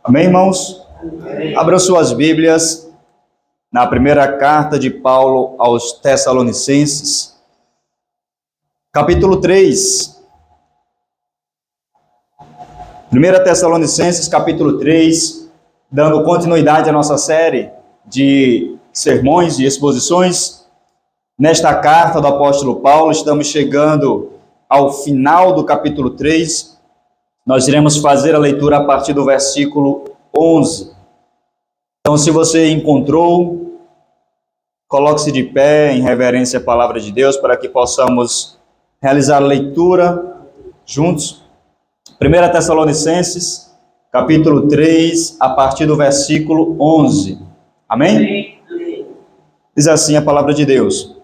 Amém, irmãos? Abram suas Bíblias na primeira carta de Paulo aos Tessalonicenses, capítulo 3. 1 Tessalonicenses, capítulo 3, dando continuidade à nossa série de sermões e exposições. Nesta carta do apóstolo Paulo, estamos chegando ao final do capítulo 3. Nós iremos fazer a leitura a partir do versículo 11. Então, se você encontrou, coloque-se de pé em reverência à palavra de Deus para que possamos realizar a leitura juntos. 1 Tessalonicenses, capítulo 3, a partir do versículo 11. Amém? Diz assim a palavra de Deus: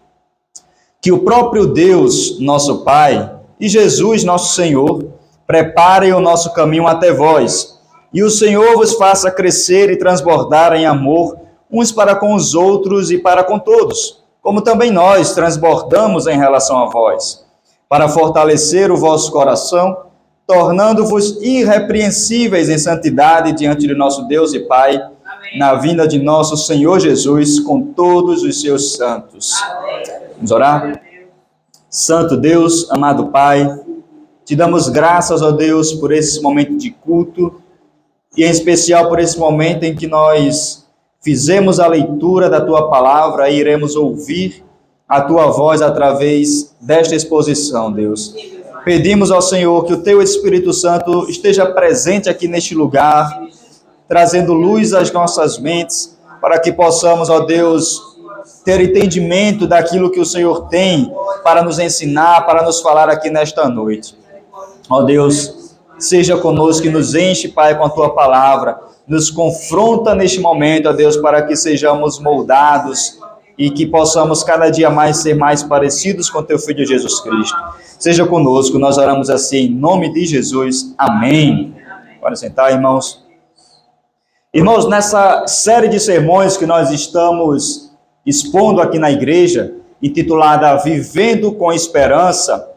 que o próprio Deus, nosso Pai, e Jesus, nosso Senhor, preparem o nosso caminho até vós, e o Senhor vos faça crescer e transbordar em amor uns para com os outros e para com todos, como também nós transbordamos em relação a vós, para fortalecer o vosso coração, tornando-vos irrepreensíveis em santidade diante de nosso Deus e Pai, amém, na vinda de nosso Senhor Jesus com todos os seus santos. Amém. Vamos orar? Santo Deus, amado Pai, te damos graças, ó Deus, por esse momento de culto, e em especial por esse momento em que nós fizemos a leitura da Tua Palavra e iremos ouvir a Tua voz através desta exposição, Deus. Pedimos ao Senhor que o Teu Espírito Santo esteja presente aqui neste lugar, trazendo luz às nossas mentes, para que possamos, ó Deus, ter entendimento daquilo que o Senhor tem para nos ensinar, para nos falar aqui nesta noite. Ó Deus, seja conosco e nos enche, Pai, com a Tua Palavra, nos confronta neste momento, ó Deus, para que sejamos moldados e que possamos cada dia mais ser mais parecidos com Teu Filho Jesus Cristo. Seja conosco, nós oramos assim em nome de Jesus. Amém. Pode sentar, irmãos. Irmãos, nessa série de sermões que nós estamos expondo aqui na igreja, intitulada Vivendo com Esperança,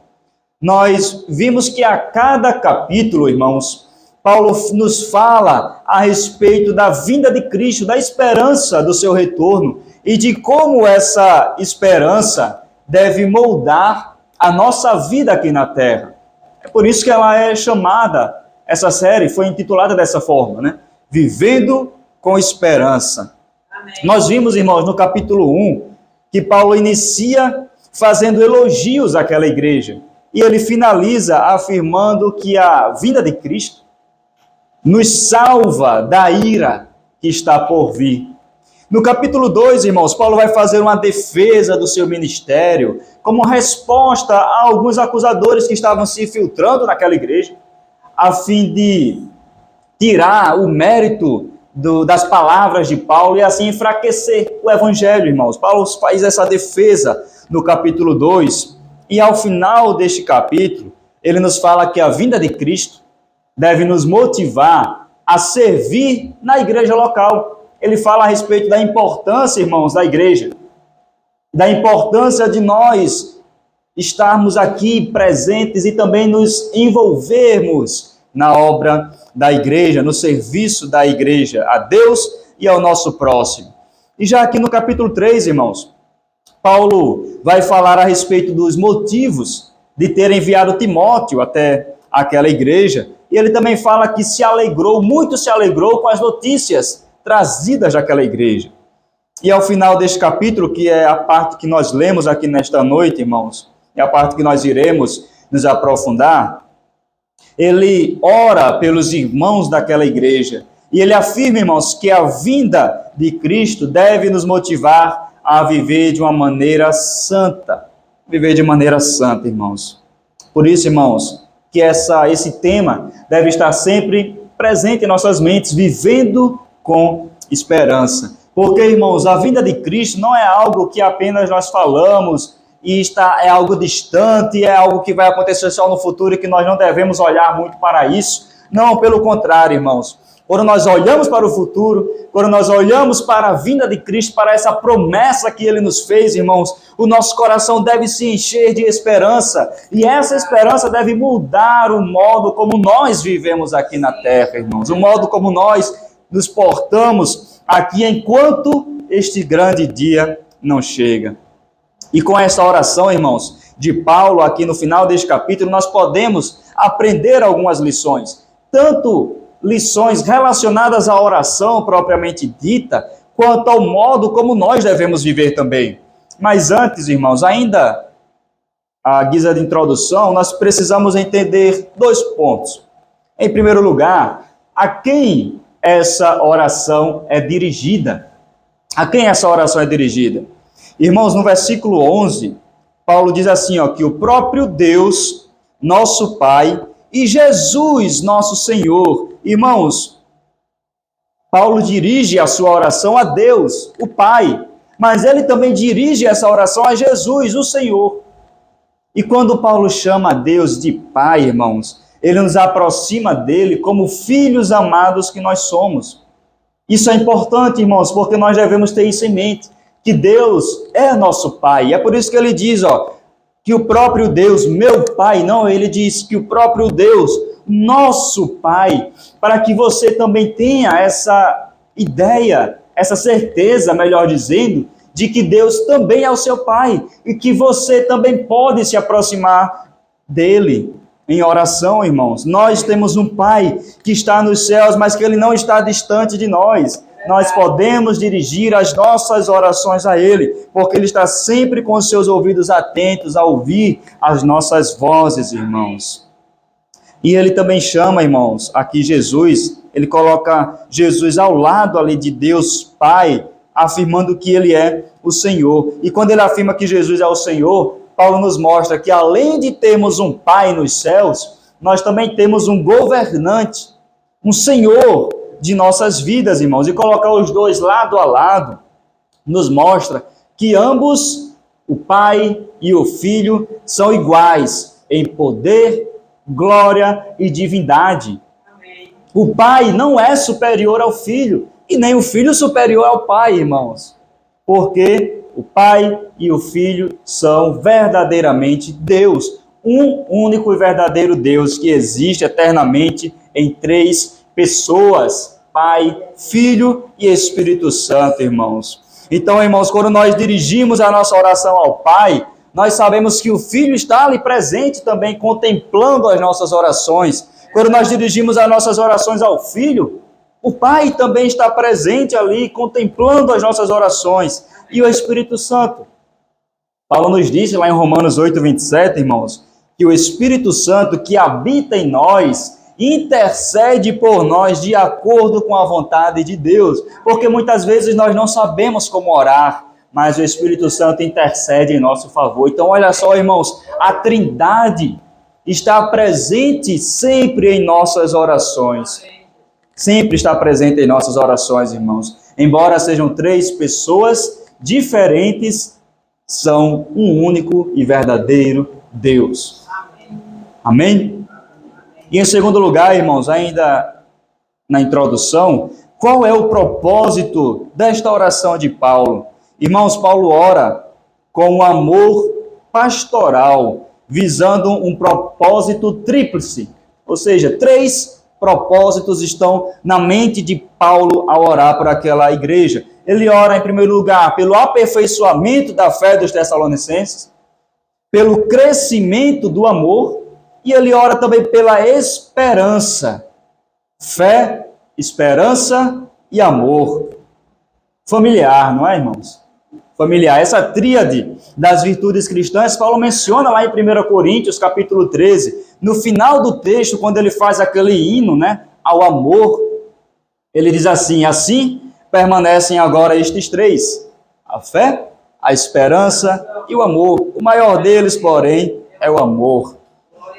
nós vimos que a cada capítulo, irmãos, Paulo nos fala a respeito da vinda de Cristo, da esperança do seu retorno e de como essa esperança deve moldar a nossa vida aqui na terra. É por isso que ela é chamada, essa série foi intitulada dessa forma, né? Vivendo com Esperança. Amém. Nós vimos, irmãos, no capítulo 1, que Paulo inicia fazendo elogios àquela igreja. E ele finaliza afirmando que a vinda de Cristo nos salva da ira que está por vir. No capítulo 2, irmãos, Paulo vai fazer uma defesa do seu ministério como resposta a alguns acusadores que estavam se infiltrando naquela igreja, a fim de tirar o mérito das palavras de Paulo e assim enfraquecer o evangelho, irmãos. Paulo faz essa defesa no capítulo 2. E ao final deste capítulo, ele nos fala que a vinda de Cristo deve nos motivar a servir na igreja local. Ele fala a respeito da importância, irmãos, da igreja, da importância de nós estarmos aqui presentes e também nos envolvermos na obra da igreja, no serviço da igreja, a Deus e ao nosso próximo. E já aqui no capítulo 3, irmãos, Paulo vai falar a respeito dos motivos de ter enviado Timóteo até aquela igreja, e ele também fala que muito se alegrou com as notícias trazidas daquela igreja. E ao final deste capítulo, que é a parte que nós lemos aqui nesta noite, irmãos, é a parte que nós iremos nos aprofundar, ele ora pelos irmãos daquela igreja, e ele afirma, irmãos, que a vinda de Cristo deve nos motivar a viver de uma maneira santa. Viver de maneira santa, irmãos. Por isso, irmãos, que esse tema deve estar sempre presente em nossas mentes, vivendo com esperança. Porque, irmãos, a vinda de Cristo não é algo que apenas nós falamos e é algo distante, é algo que vai acontecer só no futuro e que nós não devemos olhar muito para isso. Não, pelo contrário, irmãos. quando nós olhamos para o futuro, quando nós olhamos para a vinda de Cristo, para essa promessa que Ele nos fez, irmãos, o nosso coração deve se encher de esperança, e essa esperança deve mudar o modo como nós vivemos aqui na terra, irmãos, o modo como nós nos portamos aqui enquanto este grande dia não chega. E com essa oração, irmãos, de Paulo aqui no final deste capítulo, nós podemos aprender algumas lições, tanto lições relacionadas à oração propriamente dita, quanto ao modo como nós devemos viver também. Mas antes, irmãos, ainda à guisa de introdução, nós precisamos entender 2 pontos. Em primeiro lugar, a quem essa oração é dirigida? A quem essa oração é dirigida? Irmãos, no versículo 11, Paulo diz assim, que o próprio Deus, nosso Pai, e Jesus, nosso Senhor. Irmãos, Paulo dirige a sua oração a Deus, o Pai, mas ele também dirige essa oração a Jesus, o Senhor. E quando Paulo chama a Deus de Pai, irmãos, ele nos aproxima dele como filhos amados que nós somos. Isso é importante, irmãos, porque nós devemos ter isso em mente, que Deus é nosso Pai. E é por isso que ele diz, que o próprio Deus, meu Pai, não, ele diz que o próprio Deus, nosso Pai, para que você também tenha essa ideia, essa certeza, melhor dizendo, de que Deus também é o seu Pai e que você também pode se aproximar dele em oração, irmãos. Nós temos um Pai que está nos céus, mas que ele não está distante de nós. Nós podemos dirigir as nossas orações a Ele, porque Ele está sempre com os seus ouvidos atentos a ouvir as nossas vozes, irmãos. E Ele também chama, irmãos, aqui Jesus, Ele coloca Jesus ao lado ali de Deus Pai, afirmando que Ele é o Senhor. E quando Ele afirma que Jesus é o Senhor, Paulo nos mostra que além de termos um Pai nos céus, nós também temos um governante, um Senhor de nossas vidas, irmãos, e colocar os dois lado a lado, nos mostra que ambos, o Pai e o Filho, são iguais em poder, glória e divindade. Amém. O Pai não é superior ao Filho, e nem o Filho superior ao Pai, irmãos, porque o Pai e o Filho são verdadeiramente Deus, um único e verdadeiro Deus que existe eternamente em 3 pessoas, Pai, Filho e Espírito Santo, irmãos. Então, irmãos, quando nós dirigimos a nossa oração ao Pai, nós sabemos que o Filho está ali presente também, contemplando as nossas orações. Quando nós dirigimos as nossas orações ao Filho, o Pai também está presente ali, contemplando as nossas orações. E o Espírito Santo. Paulo nos disse lá em Romanos 8:27, irmãos, que o Espírito Santo que habita em nós intercede por nós de acordo com a vontade de Deus, porque muitas vezes nós não sabemos como orar, mas o Espírito Santo intercede em nosso favor. Então olha só, irmãos, a Trindade está presente sempre em nossas orações, sempre está presente em nossas orações, irmãos, embora sejam 3 pessoas diferentes, são um único e verdadeiro Deus. Amém? E em segundo lugar, irmãos, ainda na introdução, qual é o propósito desta oração de Paulo? Irmãos, Paulo ora com um amor pastoral, visando um propósito tríplice, ou seja, 3 propósitos estão na mente de Paulo ao orar por aquela igreja. Ele ora, em primeiro lugar, pelo aperfeiçoamento da fé dos Tessalonicenses, pelo crescimento do amor, e ele ora também pela esperança. Fé, esperança e amor. Familiar, não é, irmãos? Familiar. Essa tríade das virtudes cristãs, Paulo menciona lá em 1 Coríntios, capítulo 13, no final do texto, quando ele faz aquele hino, ao amor, ele diz assim: assim permanecem agora estes 3, a fé, a esperança e o amor. O maior deles, porém, é o amor.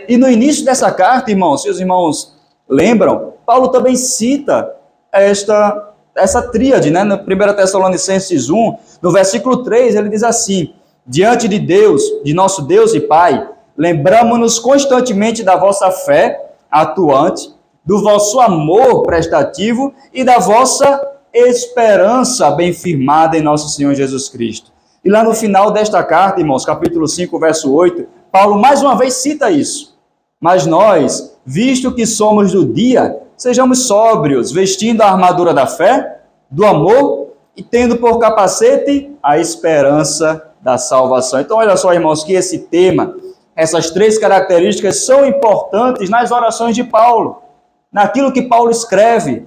E no início dessa carta, irmãos, se os irmãos lembram, Paulo também cita essa tríade, no 1 Tessalonicenses 1, no versículo 3, ele diz assim: diante de Deus, de nosso Deus e Pai, lembramo-nos constantemente da vossa fé atuante, do vosso amor prestativo e da vossa esperança bem firmada em nosso Senhor Jesus Cristo. E lá no final desta carta, irmãos, capítulo 5, verso 8, Paulo mais uma vez cita isso. Mas nós, visto que somos do dia, sejamos sóbrios, vestindo a armadura da fé, do amor e tendo por capacete a esperança da salvação. Então, olha só, irmãos, que esse tema, essas três características são importantes nas orações de Paulo, naquilo que Paulo escreve.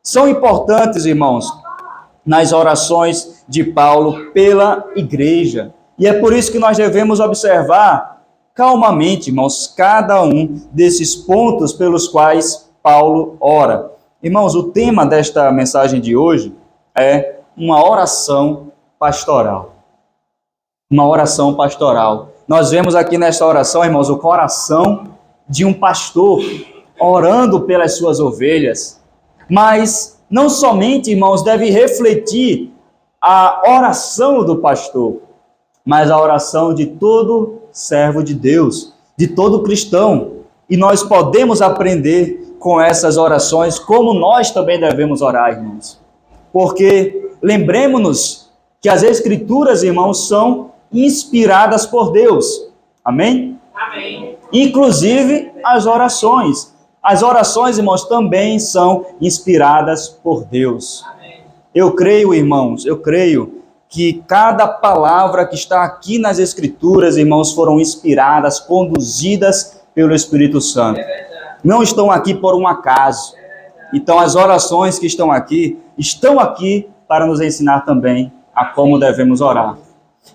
São importantes, irmãos, nas orações de Paulo pela igreja. E é por isso que nós devemos observar calmamente, irmãos, cada um desses pontos pelos quais Paulo ora. Irmãos, o tema desta mensagem de hoje é uma oração pastoral. Uma oração pastoral. Nós vemos aqui nesta oração, irmãos, o coração de um pastor orando pelas suas ovelhas. Mas não somente, irmãos, deve refletir a oração do pastor, mas a oração de todo servo de Deus, de todo cristão. E nós podemos aprender com essas orações como nós também devemos orar, irmãos. Porque lembremos-nos que as Escrituras, irmãos, são inspiradas por Deus. Amém? Amém. Inclusive as orações. As orações, irmãos, também são inspiradas por Deus. Amém. Eu creio, irmãos, que cada palavra que está aqui nas Escrituras, irmãos, foram inspiradas, conduzidas pelo Espírito Santo. Não estão aqui por um acaso. Então, as orações que estão aqui para nos ensinar também a como devemos orar.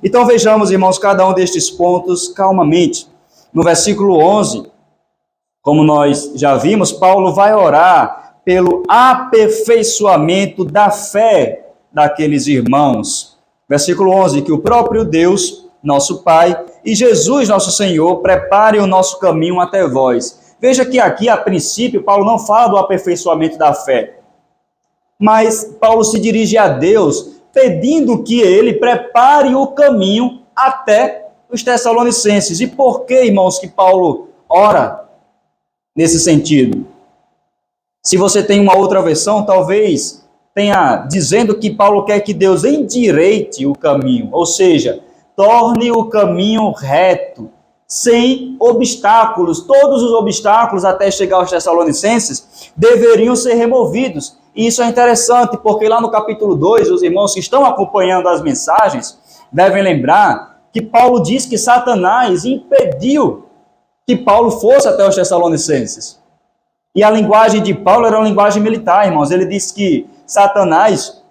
Então, vejamos, irmãos, cada um destes pontos calmamente. No versículo 11, como nós já vimos, Paulo vai orar pelo aperfeiçoamento da fé daqueles irmãos. Versículo 11, que o próprio Deus, nosso Pai, e Jesus, nosso Senhor, preparem o nosso caminho até vós. Veja que aqui, a princípio, Paulo não fala do aperfeiçoamento da fé, mas Paulo se dirige a Deus, pedindo que ele prepare o caminho até os Tessalonicenses. E por que, irmãos, que Paulo ora nesse sentido? Se você tem uma outra versão, talvez tenha dizendo que Paulo quer que Deus endireite o caminho, ou seja, torne o caminho reto, sem obstáculos. Todos os obstáculos até chegar aos Tessalonicenses deveriam ser removidos. E isso é interessante, porque lá no capítulo 2, os irmãos que estão acompanhando as mensagens devem lembrar que Paulo diz que Satanás impediu que Paulo fosse até os Tessalonicenses. E a linguagem de Paulo era uma linguagem militar, irmãos. Ele disse que Satanás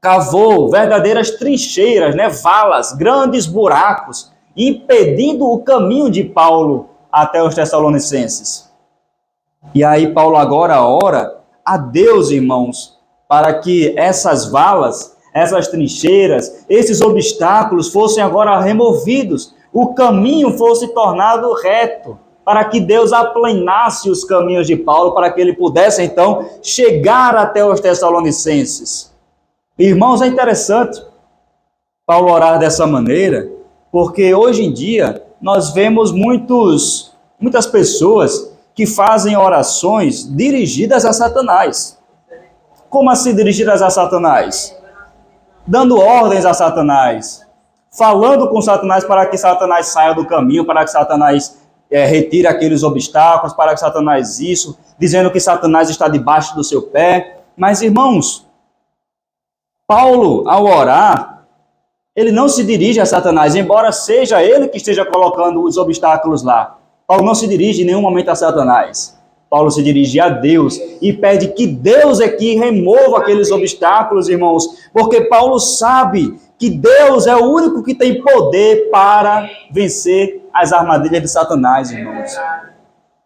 cavou verdadeiras trincheiras, valas, grandes buracos, impedindo o caminho de Paulo até os Tessalonicenses. E aí Paulo agora ora a Deus, irmãos, para que essas valas, essas trincheiras, esses obstáculos fossem agora removidos, o caminho fosse tornado reto, para que Deus aplanasse os caminhos de Paulo, para que ele pudesse, então, chegar até os Tessalonicenses. Irmãos, é interessante Paulo orar dessa maneira, porque hoje em dia nós vemos muitas pessoas que fazem orações dirigidas a Satanás. Como assim dirigidas a Satanás? Dando ordens a Satanás, falando com Satanás para que Satanás saia do caminho, para que Satanás retire aqueles obstáculos, para que Satanás dizendo que Satanás está debaixo do seu pé. Mas, irmãos, Paulo, ao orar, ele não se dirige a Satanás, embora seja ele que esteja colocando os obstáculos lá. Paulo não se dirige em nenhum momento a Satanás. Paulo se dirige a Deus e pede que Deus é que remova aqueles obstáculos, irmãos, porque Paulo sabe que Deus é o único que tem poder para vencer as armadilhas de Satanás, irmãos.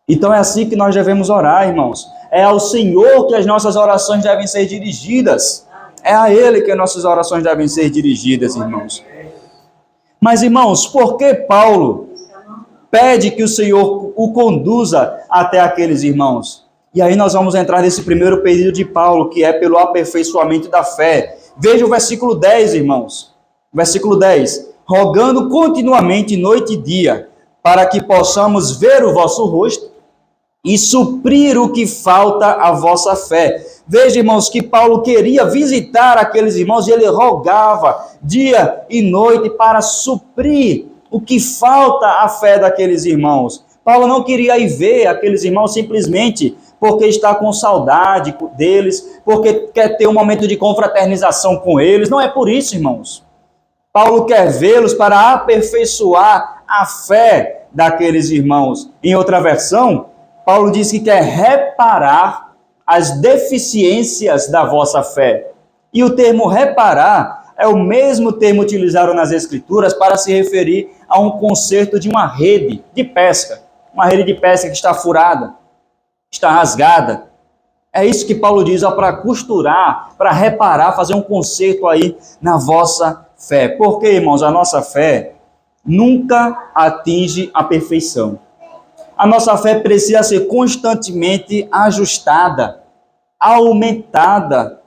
Então é assim que nós devemos orar, irmãos. É ao Senhor que as nossas orações devem ser dirigidas. É a Ele que as nossas orações devem ser dirigidas, irmãos. Mas, irmãos, por que Paulo pede que o Senhor o conduza até aqueles irmãos? E aí nós vamos entrar nesse primeiro pedido de Paulo, que é pelo aperfeiçoamento da fé. Veja o versículo 10, irmãos. Versículo 10. Rogando continuamente noite e dia, para que possamos ver o vosso rosto e suprir o que falta à vossa fé. Veja, irmãos, que Paulo queria visitar aqueles irmãos e ele rogava dia e noite para suprir o que falta à fé daqueles irmãos. Paulo não queria ir ver aqueles irmãos simplesmente porque está com saudade deles, porque quer ter um momento de confraternização com eles. Não é por isso, irmãos. Paulo quer vê-los para aperfeiçoar a fé daqueles irmãos. Em outra versão, Paulo diz que quer reparar as deficiências da vossa fé. E o termo reparar é o mesmo termo utilizado nas Escrituras para se referir a um conserto de uma rede de pesca. Uma rede de pesca que está furada, está rasgada. É isso que Paulo diz, para costurar, para reparar, fazer um conserto aí na vossa fé. Porque, irmãos, a nossa fé nunca atinge a perfeição. A nossa fé precisa ser constantemente ajustada, aumentada.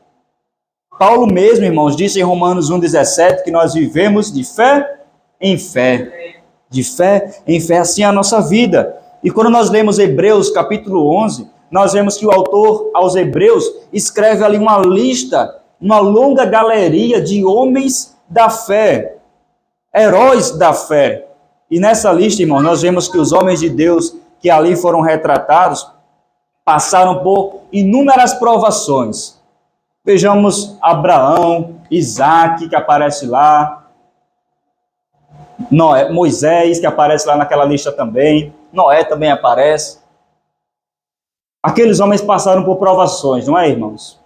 Paulo mesmo, irmãos, disse em Romanos 1,17 que nós vivemos de fé em fé. De fé em fé, assim é a nossa vida. E quando nós lemos Hebreus capítulo 11, nós vemos que o autor aos Hebreus escreve ali uma lista, uma longa galeria de homens da fé, heróis da fé. E nessa lista, irmãos, nós vemos que os homens de Deus que ali foram retratados passaram por inúmeras provações. Vejamos Abraão, Isaac, que aparece lá, Moisés, que aparece lá naquela lista também, Noé também aparece. Aqueles homens passaram por provações, não é, irmãos?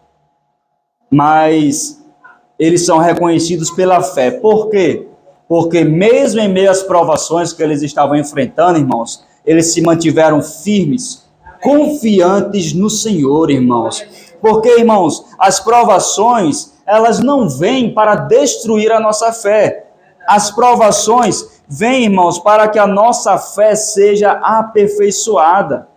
Mas eles são reconhecidos pela fé. Por quê? Porque mesmo em meio às provações que eles estavam enfrentando, irmãos, eles se mantiveram firmes, confiantes no Senhor, irmãos. Porque, irmãos, as provações, elas não vêm para destruir a nossa fé. As provações vêm, irmãos, para que a nossa fé seja aperfeiçoada.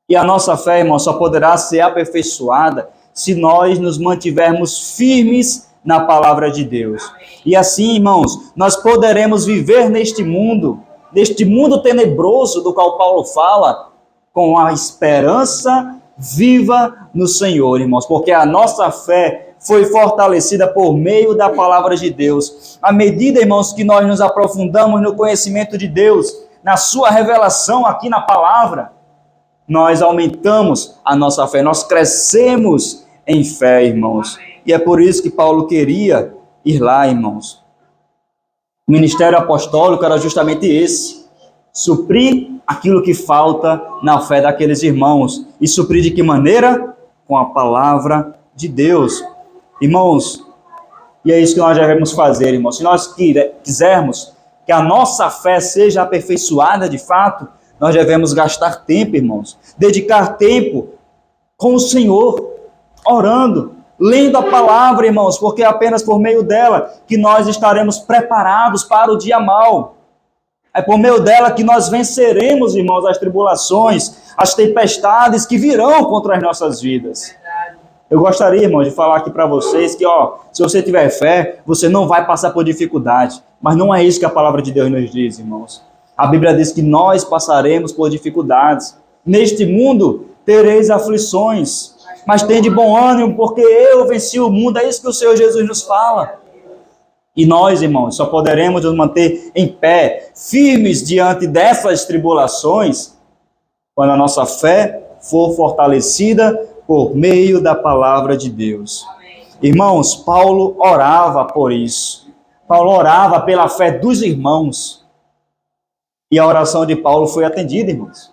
E a nossa fé, irmãos, só poderá ser aperfeiçoada se nós nos mantivermos firmes na palavra de Deus. E assim, irmãos, nós poderemos viver neste mundo tenebroso do qual Paulo fala, com a esperança viva no Senhor, irmãos, porque a nossa fé foi fortalecida por meio da palavra de Deus. À medida, irmãos, que nós nos aprofundamos no conhecimento de Deus, na sua revelação aqui na palavra, nós aumentamos a nossa fé, nós crescemos em fé, irmãos. E é por isso que Paulo queria ir lá, irmãos. O ministério apostólico era justamente esse: suprir aquilo que falta na fé daqueles irmãos. E suprir de que maneira? Com a palavra de Deus. Irmãos, e é isso que nós devemos fazer, irmãos. Se nós quisermos que a nossa fé seja aperfeiçoada de fato, nós devemos gastar tempo, irmãos. Dedicar tempo com o Senhor, orando, lendo a palavra, irmãos, porque é apenas por meio dela que nós estaremos preparados para o dia mau. É por meio dela que nós venceremos, irmãos, as tribulações, as tempestades que virão contra as nossas vidas. Eu gostaria, irmãos, de falar aqui para vocês que, se você tiver fé, você não vai passar por dificuldade. Mas não é isso que a palavra de Deus nos diz, irmãos. A Bíblia diz que nós passaremos por dificuldades. Neste mundo tereis aflições, mas tende bom ânimo, porque eu venci o mundo. É isso que o Senhor Jesus nos fala. E nós, irmãos, só poderemos nos manter em pé, firmes diante dessas tribulações, quando a nossa fé for fortalecida por meio da palavra de Deus. Irmãos, Paulo orava por isso. Paulo orava pela fé dos irmãos. E a oração de Paulo foi atendida, irmãos.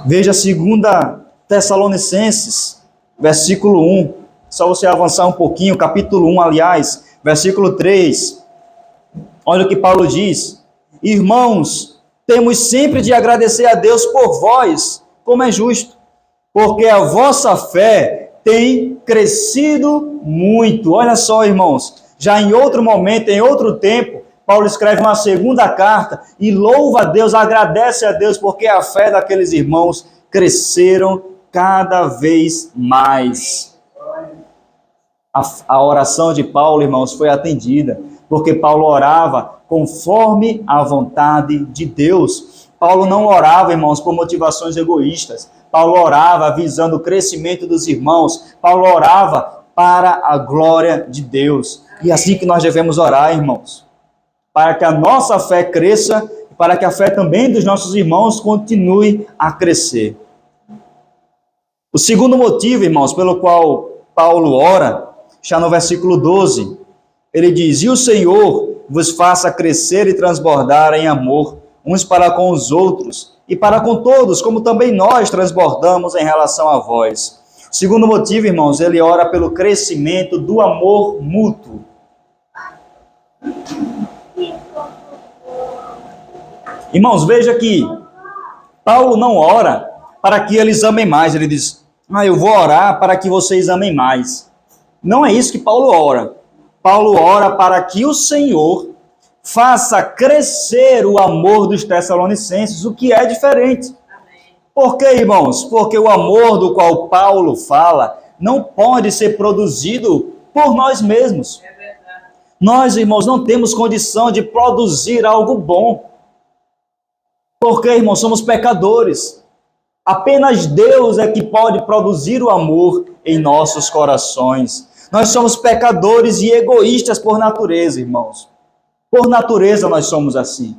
Veja 2 Tessalonicenses, versículo 1. Só você avançar um pouquinho, capítulo 1, aliás, versículo 3. Olha o que Paulo diz: irmãos, temos sempre de agradecer a Deus por vós, como é justo, porque a vossa fé tem crescido muito. Olha só, irmãos, já em outro momento, em outro tempo, Paulo escreve uma segunda carta e louva a Deus, agradece a Deus, porque a fé daqueles irmãos cresceram cada vez mais. A oração de Paulo, irmãos, foi atendida, porque Paulo orava conforme a vontade de Deus. Paulo não orava, irmãos, por motivações egoístas. Paulo orava visando o crescimento dos irmãos. Paulo orava para a glória de Deus. E é assim que nós devemos orar, irmãos. Para que a nossa fé cresça, para que a fé também dos nossos irmãos continue a crescer. O segundo motivo, irmãos, pelo qual Paulo ora, está no versículo 12. Ele diz: e o Senhor vos faça crescer e transbordar em amor, uns para com os outros, e para com todos, como também nós transbordamos em relação a vós. O segundo motivo, irmãos, ele ora pelo crescimento do amor mútuo. Irmãos, veja que Paulo não ora para que eles amem mais. Ele diz: eu vou orar para que vocês amem mais. Não é isso que Paulo ora. Paulo ora para que o Senhor faça crescer o amor dos Tessalonicenses, o que é diferente. Por quê, irmãos? Porque o amor do qual Paulo fala não pode ser produzido por nós mesmos. Nós, irmãos, não temos condição de produzir algo bom. Porque, irmãos, somos pecadores. Apenas Deus é que pode produzir o amor em nossos corações. Nós somos pecadores e egoístas por natureza, irmãos. Por natureza nós somos assim.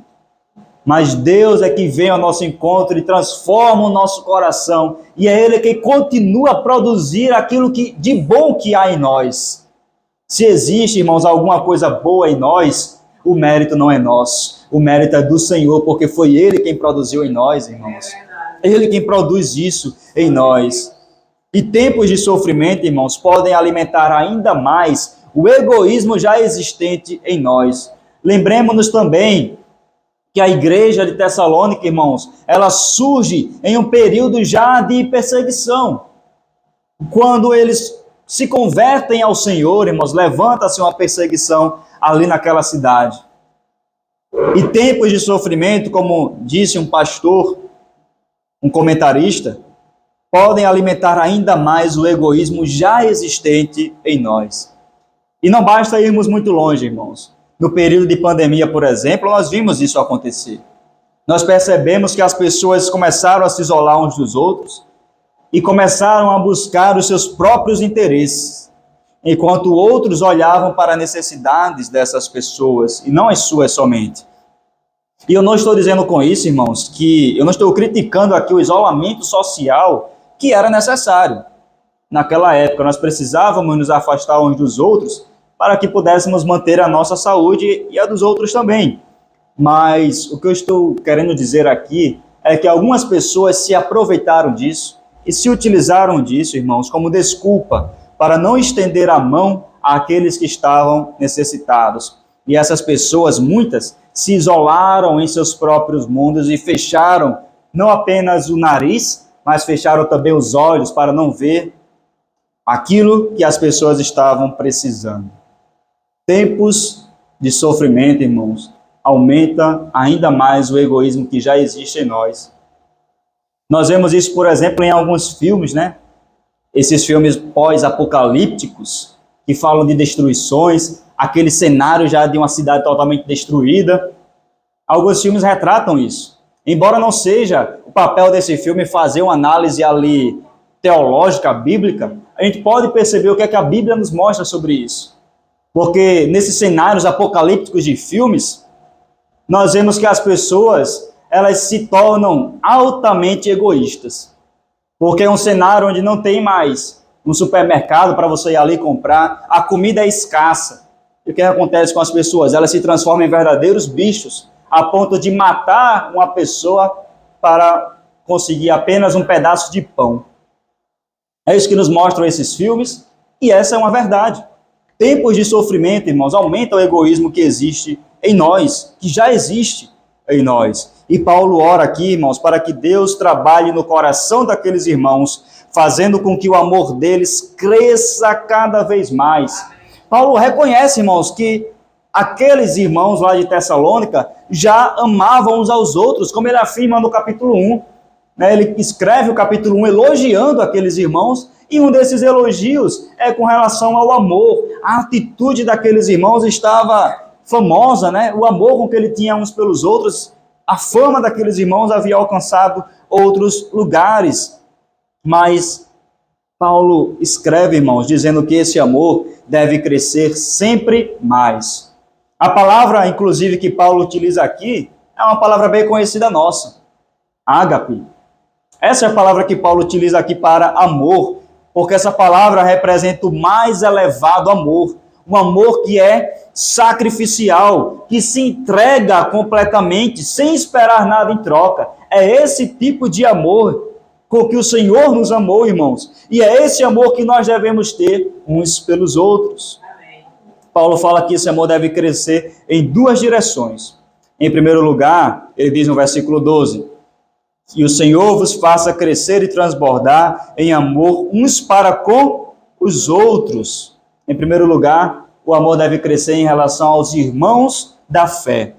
Mas Deus é que vem ao nosso encontro e transforma o nosso coração. E é Ele que continua a produzir aquilo de bom que há em nós. Se existe, irmãos, alguma coisa boa em nós, o mérito não é nosso. O mérito é do Senhor, porque foi Ele quem produziu em nós, irmãos. Ele quem produz isso em nós. E tempos de sofrimento, irmãos, podem alimentar ainda mais o egoísmo já existente em nós. Lembremos-nos também que a igreja de Tessalônica, irmãos, ela surge em um período já de perseguição. Quando eles se convertem ao Senhor, irmãos, levanta-se uma perseguição ali naquela cidade. E tempos de sofrimento, como disse um pastor, um comentarista, podem alimentar ainda mais o egoísmo já existente em nós. E não basta irmos muito longe, irmãos. No período de pandemia, por exemplo, nós vimos isso acontecer. Nós percebemos que as pessoas começaram a se isolar uns dos outros e começaram a buscar os seus próprios interesses, enquanto outros olhavam para as necessidades dessas pessoas e não as suas somente. E eu não estou dizendo com isso, irmãos, que eu não estou criticando aqui o isolamento social que era necessário. Naquela época, nós precisávamos nos afastar uns dos outros para que pudéssemos manter a nossa saúde e a dos outros também. Mas o que eu estou querendo dizer aqui é que algumas pessoas se aproveitaram disso e se utilizaram disso, irmãos, como desculpa para não estender a mão àqueles que estavam necessitados. E essas pessoas, muitas, se isolaram em seus próprios mundos e fecharam não apenas o nariz, mas fecharam também os olhos para não ver aquilo que as pessoas estavam precisando. Tempos de sofrimento, irmãos, aumenta ainda mais o egoísmo que já existe em nós. Nós vemos isso, por exemplo, em alguns filmes, né? Esses filmes pós-apocalípticos, que falam de destruições, aquele cenário já de uma cidade totalmente destruída. Alguns filmes retratam isso. Embora não seja o papel desse filme fazer uma análise ali teológica, bíblica, a gente pode perceber o que é que a Bíblia nos mostra sobre isso. Porque nesses cenários apocalípticos de filmes, nós vemos que as pessoas, elas se tornam altamente egoístas. Porque é um cenário onde não tem mais um supermercado para você ir ali comprar, a comida é escassa. E o que acontece com as pessoas? Elas se transformam em verdadeiros bichos, a ponto de matar uma pessoa para conseguir apenas um pedaço de pão. É isso que nos mostram esses filmes, e essa é uma verdade. Tempos de sofrimento, irmãos, aumenta o egoísmo que existe em nós, que já existe em nós. E Paulo ora aqui, irmãos, para que Deus trabalhe no coração daqueles irmãos, fazendo com que o amor deles cresça cada vez mais. Paulo reconhece, irmãos, que aqueles irmãos lá de Tessalônica já amavam uns aos outros, como ele afirma no capítulo 1. Ele escreve o capítulo 1 elogiando aqueles irmãos, e um desses elogios é com relação ao amor. A atitude daqueles irmãos estava famosa, né? O amor com que ele tinha uns pelos outros A fama daqueles irmãos havia alcançado outros lugares. Mas Paulo escreve, irmãos, dizendo que esse amor deve crescer sempre mais. A palavra, inclusive, que Paulo utiliza aqui, é uma palavra bem conhecida nossa, ágape. Essa é a palavra que Paulo utiliza aqui para amor, porque essa palavra representa o mais elevado amor, um amor que é sacrificial, que se entrega completamente, sem esperar nada em troca. É esse tipo de amor com que o Senhor nos amou, irmãos, e é esse amor que nós devemos ter uns pelos outros. Amém. Paulo fala que esse amor deve crescer em duas direções. Em primeiro lugar, ele diz no versículo 12, que o Senhor vos faça crescer e transbordar em amor uns para com os outros. Em primeiro lugar, o amor deve crescer em relação aos irmãos da fé.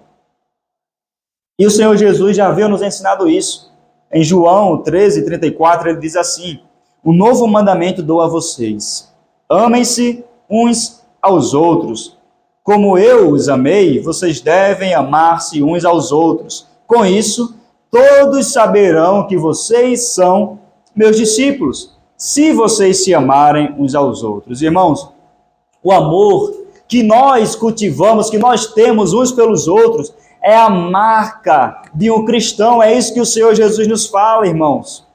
E o Senhor Jesus já havia nos ensinado isso. Em João 13:34, ele diz assim: um novo mandamento dou a vocês. Amem-se uns aos outros. Como eu os amei, vocês devem amar-se uns aos outros. Com isso, todos saberão que vocês são meus discípulos, se vocês se amarem uns aos outros. Irmãos, o amor que nós cultivamos, que nós temos uns pelos outros, é a marca de um cristão. É isso que o Senhor Jesus nos fala, irmãos.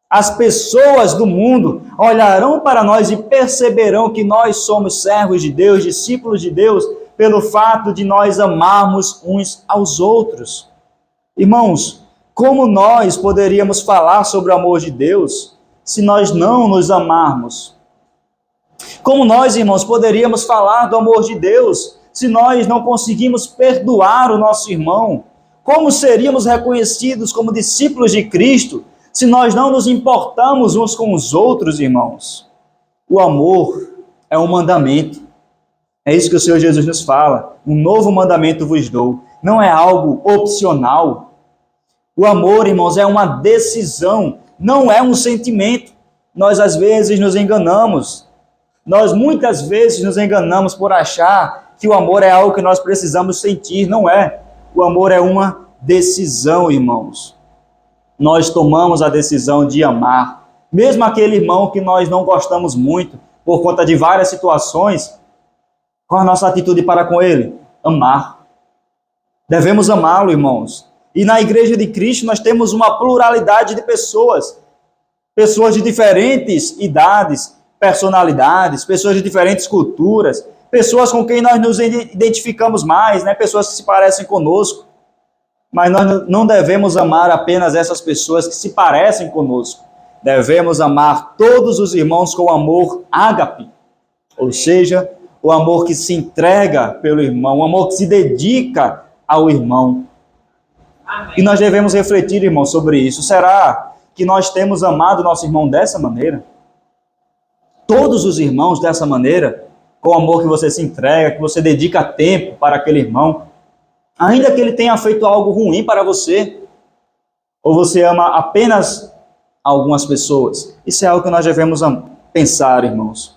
As pessoas do mundo olharão para nós e perceberão que nós somos servos de Deus, discípulos de Deus, pelo fato de nós amarmos uns aos outros. Irmãos, como nós poderíamos falar sobre o amor de Deus se nós não nos amarmos? Como nós, irmãos, poderíamos falar do amor de Deus se nós não conseguimos perdoar o nosso irmão? Como seríamos reconhecidos como discípulos de Cristo se nós não nos importamos uns com os outros, irmãos? O amor é um mandamento. É isso que o Senhor Jesus nos fala. Um novo mandamento vos dou. Não é algo opcional. O amor, irmãos, é uma decisão, não é um sentimento. Nós, às vezes, nos enganamos. Nós, muitas vezes, nos enganamos por achar que o amor é algo que nós precisamos sentir. Não é. O amor é uma decisão, irmãos. Nós tomamos a decisão de amar. Mesmo aquele irmão que nós não gostamos muito, por conta de várias situações, qual a nossa atitude para com ele? Amar. Devemos amá-lo, irmãos. E na Igreja de Cristo nós temos uma pluralidade de pessoas. Pessoas de diferentes idades, personalidades, pessoas de diferentes culturas, pessoas com quem nós nos identificamos mais, né? Pessoas que se parecem conosco. Mas nós não devemos amar apenas essas pessoas que se parecem conosco. Devemos amar todos os irmãos com amor ágape, ou seja, o amor que se entrega pelo irmão, o amor que se dedica ao irmão. Amém. E nós devemos refletir, irmão, sobre isso. Será que nós temos amado nosso irmão dessa maneira? Todos os irmãos dessa maneira? Com o amor que você se entrega, que você dedica tempo para aquele irmão? Ainda que ele tenha feito algo ruim para você? Ou você ama apenas algumas pessoas? Isso é algo que nós devemos pensar, irmãos.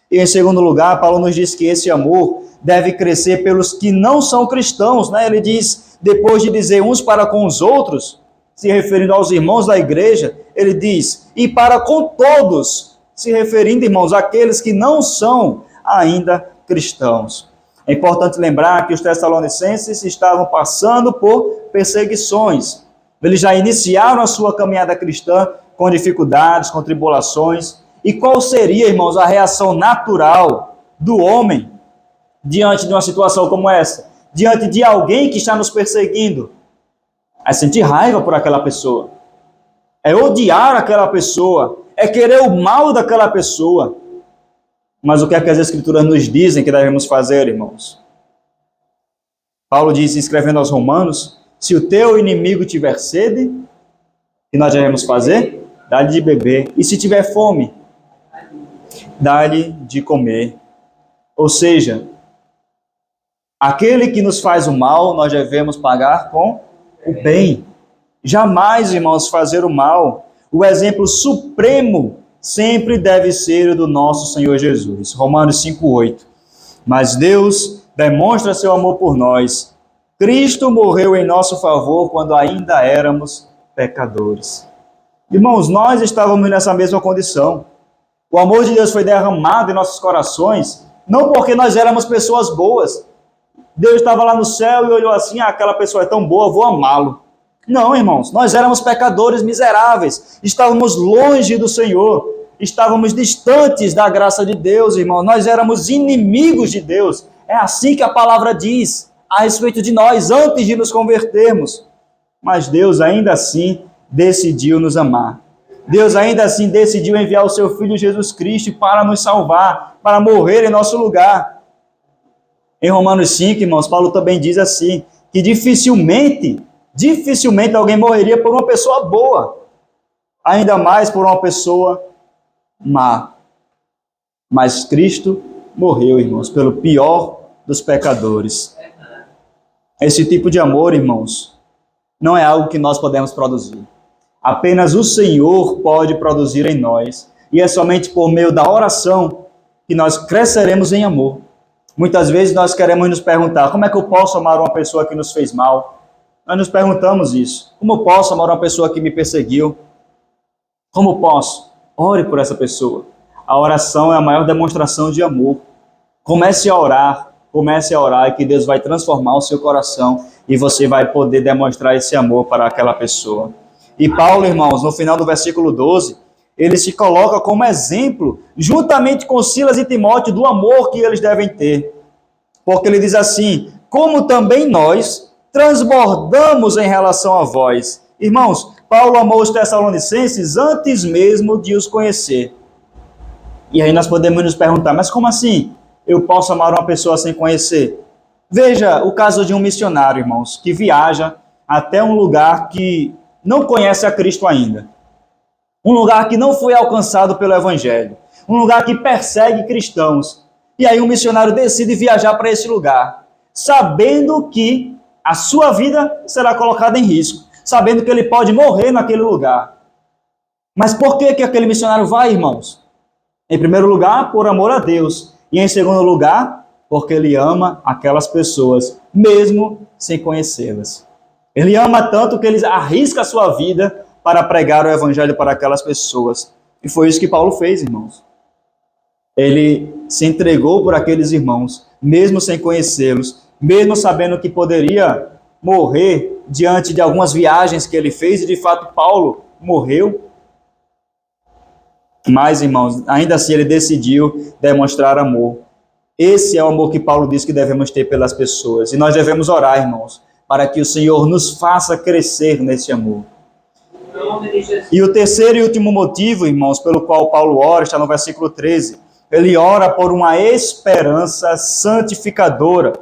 E em segundo lugar, Paulo nos diz que esse amor deve crescer pelos que não são cristãos, né? Ele diz, depois de dizer uns para com os outros, se referindo aos irmãos da igreja, ele diz, e para com todos, se referindo, irmãos, àqueles que não são ainda cristãos. É importante lembrar que os tessalonicenses estavam passando por perseguições. Eles já iniciaram a sua caminhada cristã com dificuldades, com tribulações. E qual seria, irmãos, a reação natural do homem diante de uma situação como essa? Diante de alguém que está nos perseguindo? É sentir raiva por aquela pessoa. É odiar aquela pessoa. É querer o mal daquela pessoa. Mas o que é que as Escrituras nos dizem que devemos fazer, irmãos? Paulo diz, escrevendo aos Romanos, se o teu inimigo tiver sede, o que nós devemos fazer? Dá-lhe de beber. E se tiver fome, dá-lhe de comer. Ou seja, aquele que nos faz o mal, nós devemos pagar com o bem. Jamais, irmãos, fazer o mal. O exemplo supremo sempre deve ser o do nosso Senhor Jesus. Romanos 5:8. Mas Deus demonstra seu amor por nós. Cristo morreu em nosso favor quando ainda éramos pecadores. Irmãos, nós estávamos nessa mesma condição. O amor de Deus foi derramado em nossos corações, não porque nós éramos pessoas boas. Deus estava lá no céu e olhou assim, aquela pessoa é tão boa, vou amá-lo. Não, irmãos, nós éramos pecadores miseráveis, estávamos longe do Senhor, estávamos distantes da graça de Deus, irmão. Nós éramos inimigos de Deus. É assim que a palavra diz a respeito de nós, antes de nos convertermos. Mas Deus ainda assim decidiu nos amar. Deus ainda assim decidiu enviar o seu Filho Jesus Cristo para nos salvar, para morrer em nosso lugar. Em Romanos 5, irmãos, Paulo também diz assim, que dificilmente alguém morreria por uma pessoa boa, ainda mais por uma pessoa má. Mas Cristo morreu, irmãos, pelo pior dos pecadores. Esse tipo de amor, irmãos, não é algo que nós podemos produzir. Apenas o Senhor pode produzir em nós. E é somente por meio da oração que nós cresceremos em amor. Muitas vezes nós queremos nos perguntar, como é que eu posso amar uma pessoa que nos fez mal? Nós nos perguntamos isso. Como eu posso amar uma pessoa que me perseguiu? Como posso? Ore por essa pessoa. A oração é a maior demonstração de amor. Comece a orar e que Deus vai transformar o seu coração e você vai poder demonstrar esse amor para aquela pessoa. E Paulo, irmãos, no final do versículo 12, ele se coloca como exemplo, juntamente com Silas e Timóteo, do amor que eles devem ter. Porque ele diz assim, como também nós transbordamos em relação a vós. Irmãos, Paulo amou os Tessalonicenses antes mesmo de os conhecer. E aí nós podemos nos perguntar, mas como assim eu posso amar uma pessoa sem conhecer? Veja o caso de um missionário, irmãos, que viaja até um lugar que não conhece a Cristo ainda. Um lugar que não foi alcançado pelo Evangelho. Um lugar que persegue cristãos. E aí um missionário decide viajar para esse lugar, sabendo que a sua vida será colocada em risco, sabendo que ele pode morrer naquele lugar. Mas por que aquele missionário vai, irmãos? Em primeiro lugar, por amor a Deus. E em segundo lugar, porque ele ama aquelas pessoas, mesmo sem conhecê-las. Ele ama tanto que ele arrisca a sua vida para pregar o Evangelho para aquelas pessoas. E foi isso que Paulo fez, irmãos. Ele se entregou por aqueles irmãos, mesmo sem conhecê-los, mesmo sabendo que poderia morrer diante de algumas viagens que ele fez, e de fato Paulo morreu. Mas, irmãos, ainda assim ele decidiu demonstrar amor. Esse é o amor que Paulo diz que devemos ter pelas pessoas. E nós devemos orar, irmãos, para que o Senhor nos faça crescer nesse amor. E o terceiro e último motivo, irmãos, pelo qual Paulo ora, está no versículo 13. Ele ora por uma esperança santificadora.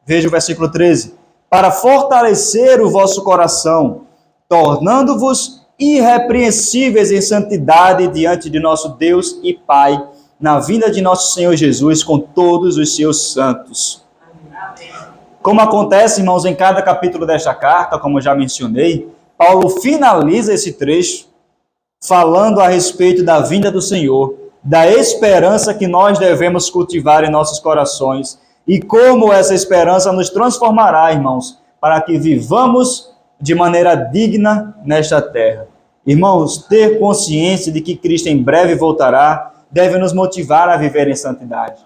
Veja o versículo 13. Para fortalecer o vosso coração, tornando-vos irrepreensíveis em santidade diante de nosso Deus e Pai, na vinda de nosso Senhor Jesus com todos os seus santos. Como acontece, irmãos, em cada capítulo desta carta, como já mencionei, Paulo finaliza esse trecho falando a respeito da vinda do Senhor, da esperança que nós devemos cultivar em nossos corações e como essa esperança nos transformará, irmãos, para que vivamos de maneira digna nesta terra. Irmãos, ter consciência de que Cristo em breve voltará deve nos motivar a viver em santidade.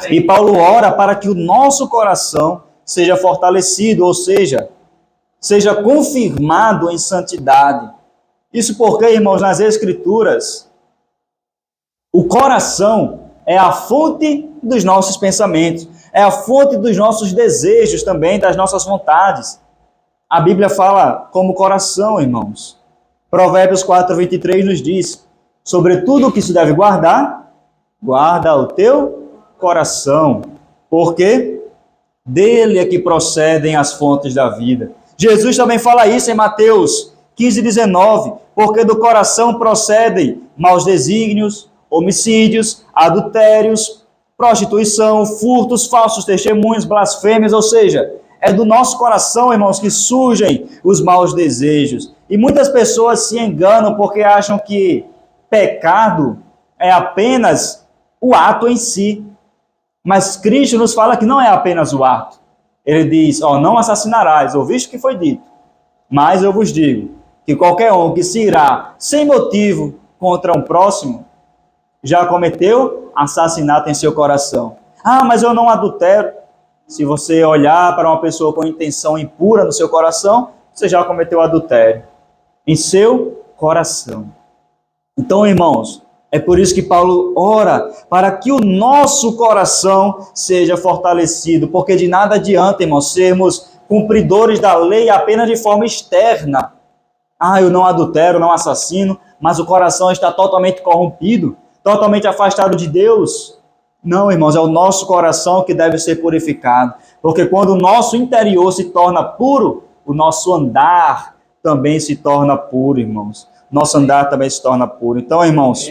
E Paulo ora para que o nosso coração seja fortalecido, ou seja confirmado em santidade. Isso porque, irmãos, nas Escrituras, o coração é a fonte dos nossos pensamentos, é a fonte dos nossos desejos também, das nossas vontades. A Bíblia fala como coração, irmãos. Provérbios 4:23 nos diz, sobre tudo o que se deve guardar, guarda o teu coração, porque dele é que procedem as fontes da vida. Jesus também fala isso em Mateus 15:19, porque do coração procedem maus desígnios, homicídios, adultérios, prostituição, furtos, falsos testemunhos, blasfêmias, ou seja, é do nosso coração, irmãos, que surgem os maus desejos. E muitas pessoas se enganam porque acham que pecado é apenas o ato em si. Mas Cristo nos fala que não é apenas o ato. Ele diz, não assassinarás, ouviste o que foi dito. Mas eu vos digo, que qualquer um que se irá sem motivo contra um próximo, já cometeu assassinato em seu coração. Mas eu não adultero. Se você olhar para uma pessoa com intenção impura no seu coração, você já cometeu adultério em seu coração. Então, irmãos, é por isso que Paulo ora para que o nosso coração seja fortalecido, porque de nada adianta, irmãos, sermos cumpridores da lei apenas de forma externa. Eu não adultero, não assassino, mas o coração está totalmente corrompido, totalmente afastado de Deus. Não, irmãos, é o nosso coração que deve ser purificado, porque quando o nosso interior se torna puro, o nosso andar também se torna puro, irmãos. Nosso andar também se torna puro. Então, irmãos,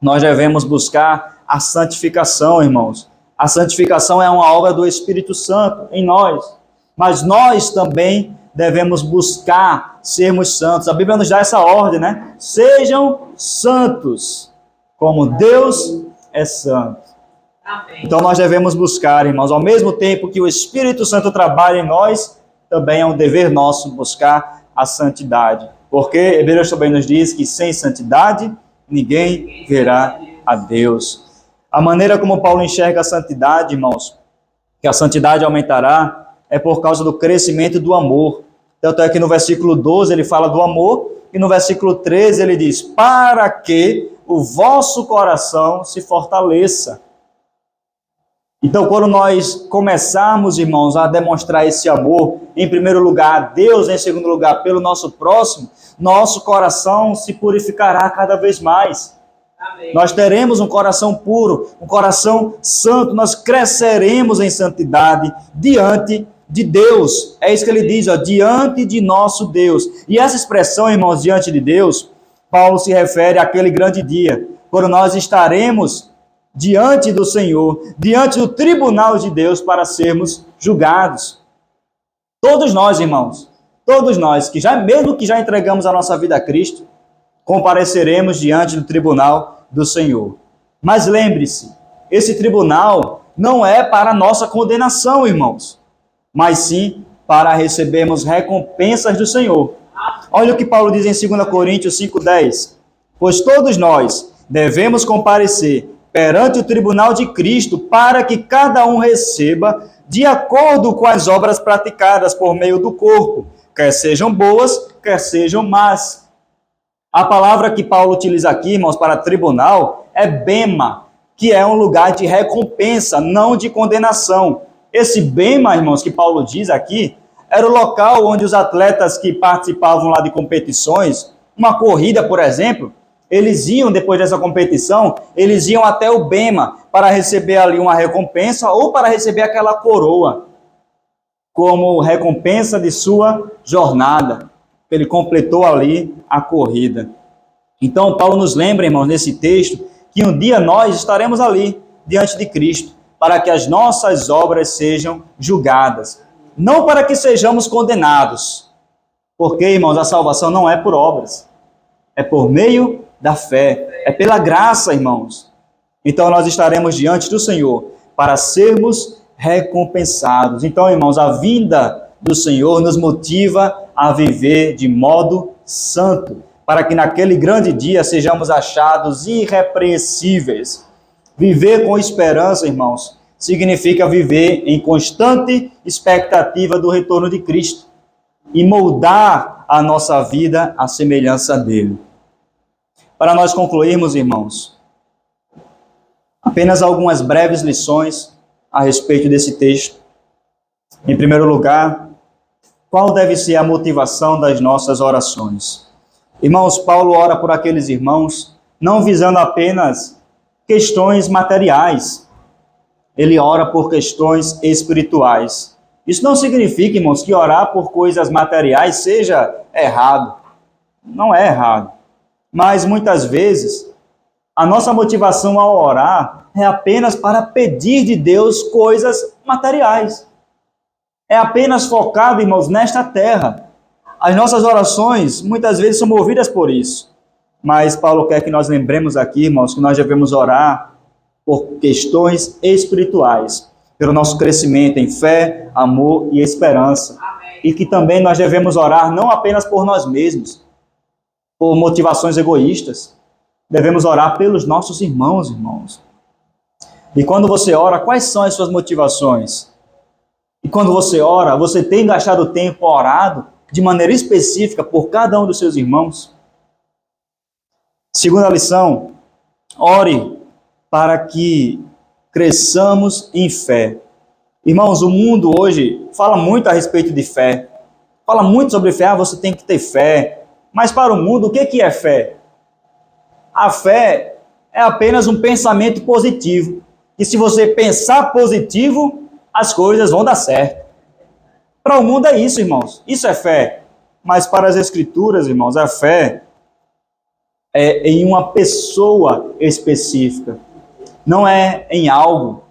nós devemos buscar a santificação, irmãos. A santificação é uma obra do Espírito Santo em nós, mas nós também devemos buscar sermos santos. A Bíblia nos dá essa ordem, né? Sejam santos, como Deus é santo. Amém. Então nós devemos buscar, irmãos, ao mesmo tempo que o Espírito Santo trabalha em nós, também é um dever nosso buscar a santidade. Porque Hebreus também nos diz que sem santidade ninguém verá a Deus. A maneira como Paulo enxerga a santidade, irmãos, que a santidade aumentará, é por causa do crescimento do amor. Tanto é que no versículo 12 ele fala do amor, e no versículo 13 ele diz, para que o vosso coração se fortaleça. Então, quando nós começarmos, irmãos, a demonstrar esse amor, em primeiro lugar a Deus, em segundo lugar pelo nosso próximo, nosso coração se purificará cada vez mais. Amém. Nós teremos um coração puro, um coração santo, nós cresceremos em santidade diante de Deus. É isso que ele diz, diante de nosso Deus. E essa expressão, irmãos, diante de Deus, Paulo se refere àquele grande dia, quando nós estaremos diante do Senhor, diante do tribunal de Deus para sermos julgados. Todos nós, irmãos, todos nós, mesmo que já entregamos a nossa vida a Cristo, compareceremos diante do tribunal do Senhor. Mas lembre-se, esse tribunal não é para nossa condenação, irmãos, mas sim para recebermos recompensas do Senhor. Olha o que Paulo diz em 2 Coríntios 5,10. Pois todos nós devemos comparecer perante o tribunal de Cristo, para que cada um receba de acordo com as obras praticadas por meio do corpo, quer sejam boas, quer sejam más. A palavra que Paulo utiliza aqui, irmãos, para tribunal, é bema, que é um lugar de recompensa, não de condenação. Esse bema, irmãos, que Paulo diz aqui, era o local onde os atletas que participavam lá de competições, uma corrida, por exemplo, eles iam, depois dessa competição, eles iam até o bema para receber ali uma recompensa ou para receber aquela coroa como recompensa de sua jornada. Ele completou ali a corrida. Então, Paulo nos lembra, irmãos, nesse texto, que um dia nós estaremos ali, diante de Cristo, para que as nossas obras sejam julgadas. Não para que sejamos condenados. Porque, irmãos, a salvação não é por obras. É por meio da fé. É pela graça, irmãos. Então, nós estaremos diante do Senhor para sermos recompensados. Então, irmãos, a vinda do Senhor nos motiva a viver de modo santo, para que naquele grande dia sejamos achados irrepreensíveis. Viver com esperança, irmãos, significa viver em constante expectativa do retorno de Cristo e moldar a nossa vida à semelhança dele. Para nós concluirmos, irmãos, apenas algumas breves lições a respeito desse texto. Em primeiro lugar, qual deve ser a motivação das nossas orações? Irmãos, Paulo ora por aqueles irmãos, não visando apenas questões materiais. Ele ora por questões espirituais. Isso não significa, irmãos, que orar por coisas materiais seja errado. Não é errado. Mas muitas vezes, a nossa motivação ao orar é apenas para pedir de Deus coisas materiais. É apenas focado, irmãos, nesta terra. As nossas orações, muitas vezes, são movidas por isso. Mas Paulo quer que nós lembremos aqui, irmãos, que nós devemos orar por questões espirituais. pelo nosso crescimento em fé, amor e esperança. Amém. E que também nós devemos orar não apenas por nós mesmos, por motivações egoístas. Devemos orar pelos nossos irmãos. E quando você ora, quais são as suas motivações? E quando você ora, você tem gastado tempo orado de maneira específica por cada um dos seus irmãos? Segunda lição, ore para que cresçamos em fé. Irmãos, o mundo hoje fala muito a respeito de fé. Fala muito sobre fé, você tem que ter fé. Mas para o mundo, o que é fé? A fé é apenas um pensamento positivo. E se você pensar positivo, as coisas vão dar certo. Para o mundo é isso, irmãos. Isso é fé. Mas para as Escrituras, irmãos, a fé é em uma pessoa específica. Não é em algo,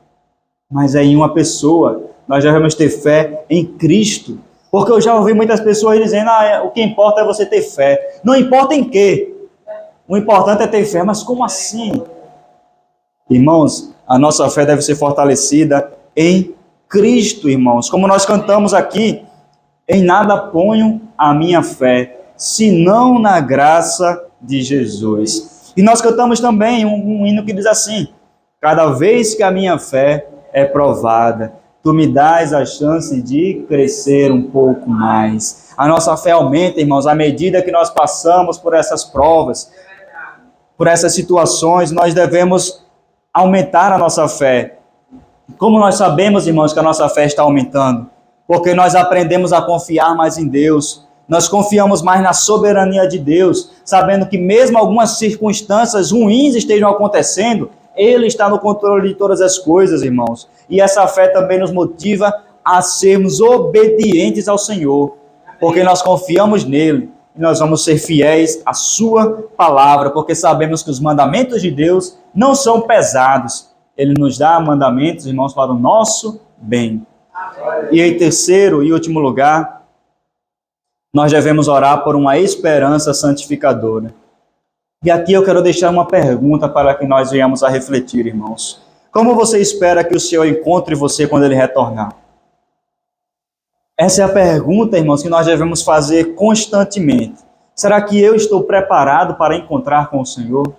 mas é em uma pessoa. Nós devemos ter fé em Cristo. Porque eu já ouvi muitas pessoas dizendo, o que importa é você ter fé. Não importa em quê. O importante é ter fé. Mas como assim? Irmãos, a nossa fé deve ser fortalecida em Cristo, irmãos. Como nós cantamos aqui, em nada ponho a minha fé, senão na graça de Jesus. E nós cantamos também um hino que diz assim: cada vez que a minha fé é provada, tu me dás a chance de crescer um pouco mais. A nossa fé aumenta, irmãos, à medida que nós passamos por essas provas, por essas situações, nós devemos aumentar a nossa fé. Como nós sabemos, irmãos, que a nossa fé está aumentando? Porque nós aprendemos a confiar mais em Deus. Nós confiamos mais na soberania de Deus, sabendo que mesmo algumas circunstâncias ruins estejam acontecendo, Ele está no controle de todas as coisas, irmãos. E essa fé também nos motiva a sermos obedientes ao Senhor, porque nós confiamos nele e nós vamos ser fiéis à sua palavra, porque sabemos que os mandamentos de Deus não são pesados. Ele nos dá mandamentos, irmãos, para o nosso bem. E em terceiro e último lugar, nós devemos orar por uma esperança santificadora. E aqui eu quero deixar uma pergunta para que nós venhamos a refletir, irmãos. Como você espera que o Senhor encontre você quando Ele retornar? Essa é a pergunta, irmãos, que nós devemos fazer constantemente. Será que eu estou preparado para encontrar com o Senhor?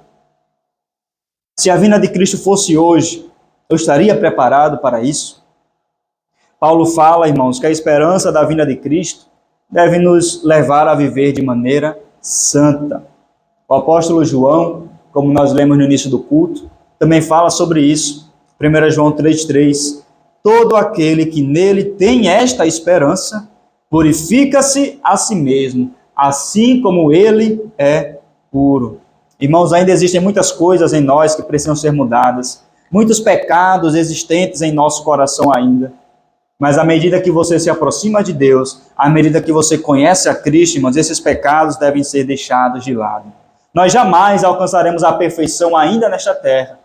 Se a vinda de Cristo fosse hoje, eu estaria preparado para isso? Paulo fala, irmãos, que a esperança da vinda de Cristo deve nos levar a viver de maneira santa. O apóstolo João, como nós lemos no início do culto, também fala sobre isso. 1 João 3,3. Todo aquele que nele tem esta esperança, purifica-se a si mesmo, assim como ele é puro. Irmãos, ainda existem muitas coisas em nós que precisam ser mudadas, muitos pecados existentes em nosso coração ainda. Mas à medida que você se aproxima de Deus, à medida que você conhece a Cristo, irmãos, esses pecados devem ser deixados de lado. Nós jamais alcançaremos a perfeição ainda nesta terra.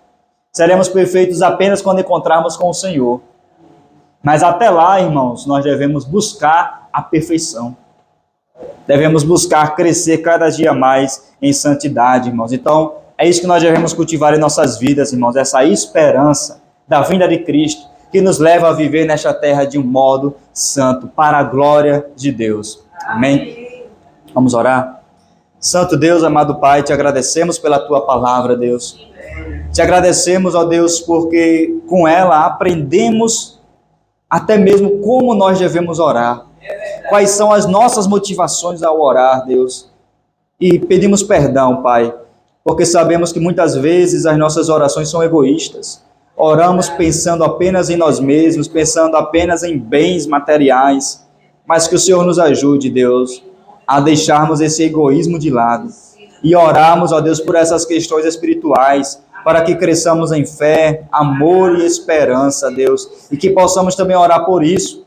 Seremos perfeitos apenas quando encontrarmos com o Senhor. Mas até lá, irmãos, nós devemos buscar a perfeição. Devemos buscar crescer cada dia mais em santidade, irmãos. Então, é isso que nós devemos cultivar em nossas vidas, irmãos. Essa esperança da vinda de Cristo, que nos leva a viver nesta terra de um modo santo, para a glória de Deus. Amém? Vamos orar? Santo Deus, amado Pai, te agradecemos pela Tua palavra, Deus. Te agradecemos, ó Deus, porque com ela aprendemos até mesmo como nós devemos orar. Quais são as nossas motivações ao orar, Deus. E pedimos perdão, Pai, porque sabemos que muitas vezes as nossas orações são egoístas. Oramos pensando apenas em nós mesmos, pensando apenas em bens materiais, mas que o Senhor nos ajude, Deus, a deixarmos esse egoísmo de lado e orarmos, ó Deus, por essas questões espirituais, para que cresçamos em fé, amor e esperança, Deus, e que possamos também orar por isso,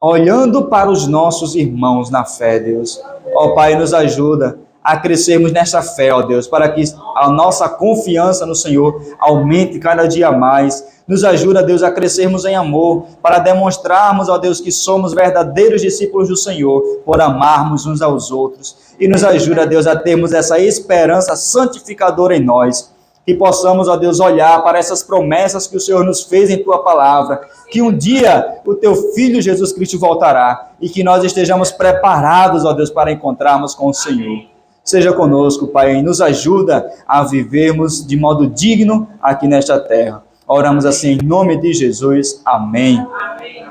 olhando para os nossos irmãos na fé, Deus. Ó Pai, nos ajuda a crescermos nessa fé, ó Deus, para que a nossa confiança no Senhor aumente cada dia mais. Nos ajuda, Deus, a crescermos em amor, para demonstrarmos, ó Deus, que somos verdadeiros discípulos do Senhor, por amarmos uns aos outros. E nos ajuda, Deus, a termos essa esperança santificadora em nós, que possamos, ó Deus, olhar para essas promessas que o Senhor nos fez em Tua palavra, que um dia o Teu Filho Jesus Cristo voltará e que nós estejamos preparados, ó Deus, para encontrarmos com o Senhor. Seja conosco, Pai, e nos ajuda a vivermos de modo digno aqui nesta terra. Oramos assim em nome de Jesus. Amém. Amém.